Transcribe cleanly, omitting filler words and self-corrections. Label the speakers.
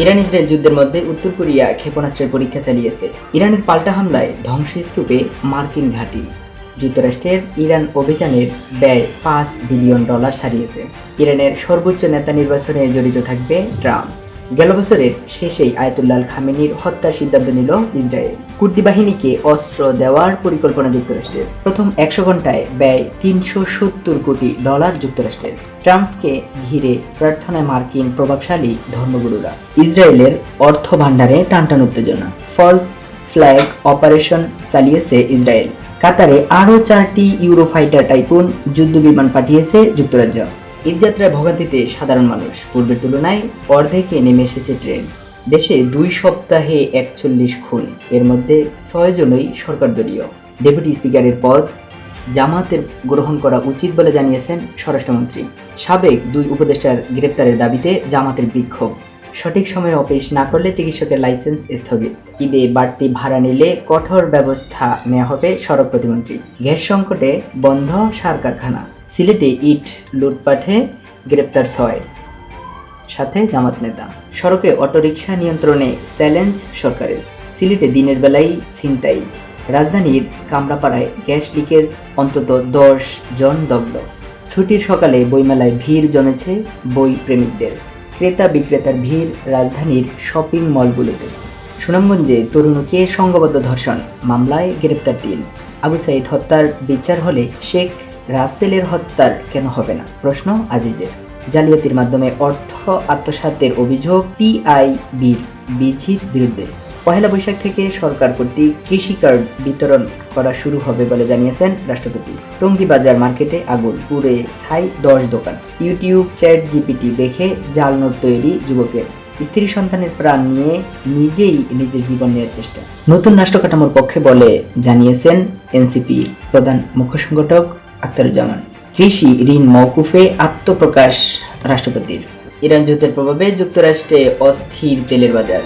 Speaker 1: Iran Israel যুদ্ধের মধ্যে উত্তর কোরিয়া ক্ষেপণাস্ত্রের পরীক্ষা চালিয়েছে। ইরানের পাল্টা হামলায় ধ্বংসস্তূপে মার্কিন ঘাঁটি। যুক্তরাষ্ট্রের ইরান অভিযানের ব্যয় $5 বিলিয়ন ছাড়িয়েছে। ইরানের সর্বোচ্চ নেতা নির্বাচনে জড়িত থাকবে ট্রাম্প। গেল বছরের শেষেই আয়াতুল্লাহ খামেনির হত্যার সিদ্ধান্ত নিল ইসরায়েল। কুর্দি বাহিনীকে অস্ত্র দেওয়ার পরিকল্পনা যুক্তরাষ্ট্রের। প্রথম 100 ঘন্টায় ব্যয় $370 কোটি যুক্তরাষ্ট্রের। ট্রাম্পকে ঘিরে প্রার্থনায় মার্কিন প্রভাবশালী ধর্মগুরুরা। ইসরায়েলের অর্থ ভাণ্ডারে টানটান উত্তেজনা। ফলস ফ্ল্যাগ অপারেশন চালিয়েছে ইসরায়েল। কাতারে আরও 4টি ইউরোফাইটার টাইপুন যুদ্ধবিমান পাঠিয়েছে যুক্তরাজ্য। ঈদযাত্রায় ভোগান্তিতে সাধারণ মানুষ। পূর্বের তুলনায় অর্ধেকে নেমে এসেছে ট্রেন। দেশে 2 সপ্তাহে 41 খুন, এর মধ্যে 6 জনই সরকার দলীয়। ডেপুটি স্পিকারের পদ জামাতের গ্রহণ করা উচিত বলে জানিয়েছেন স্বরাষ্ট্রমন্ত্রী। সাবেক 2 উপদেষ্টার গ্রেপ্তারের দাবিতে জামাতের বিক্ষোভ। সঠিক সময়ে অফিস না করলে চিকিৎসকের লাইসেন্স স্থগিত। ঈদে বাড়তি ভাড়া নিলে কঠোর ব্যবস্থা নেওয়া হবে সড়ক প্রতিমন্ত্রী। গ্যাস সংকটে বন্ধ সার কারখানা। সিলেটে ইট লুটপাটে গ্রেপ্তার 6, সাথে জামাত নেতা। সড়কে অটোরিকশা নিয়ন্ত্রণে চ্যালেঞ্জ সরকারের। সিলেটে দিনের বেলায় ছিনতাই। রাজধানীর কামরাপাড়ায় গ্যাস লিকেজ, অন্তত 10 জন দগ্ধ। ছুটির সকালে বইমেলায় ভিড় জমেছে বই প্রেমিকদের। ক্রেতা বিক্রেতার ভিড় রাজধানীর শপিং মলগুলোতে। সুনামগঞ্জে তরুণীকে সংঘবদ্ধ ধর্ষণ মামলায় গ্রেপ্তার 3। আবু সাইদ হত্যার বিচার হলে শেখ রাসেলের হত্যার কেন হবে না, প্রশ্ন আজিজের। জালিয়াতির মাধ্যমে অর্থ আত্মসাতের অভিযোগ পিআইবির বিরুদ্ধে। পহেলা বৈশাখ থেকে সরকার কর্তৃক কৃষি কার্ড বিতরণ করা শুরু হবে বলে জানিয়েছেন রাষ্ট্রপতি। টঙ্গী বাজার মার্কেটে আগুন, পুড়ে ছাই 10 দোকান। ইউটিউব চ্যাট জিপিটি দেখে জাল নোট তৈরি যুবকের। স্ত্রী সন্তানের প্রাণ নিয়ে নিজেই নিজের জীবন নেওয়ার চেষ্টা। নতুন রাষ্ট্র কাঠামোর পক্ষে বলে জানিয়েছেন এনসিপি প্রধান মুখ্য সংগঠক আখতারুজ্জামান। কৃষি ঋণ মওকুফে আত্মপ্রকাশ রাষ্ট্রপতির। ইরান যুদ্ধের প্রভাবে যুক্তরাষ্ট্রে অস্থির তেলের বাজার।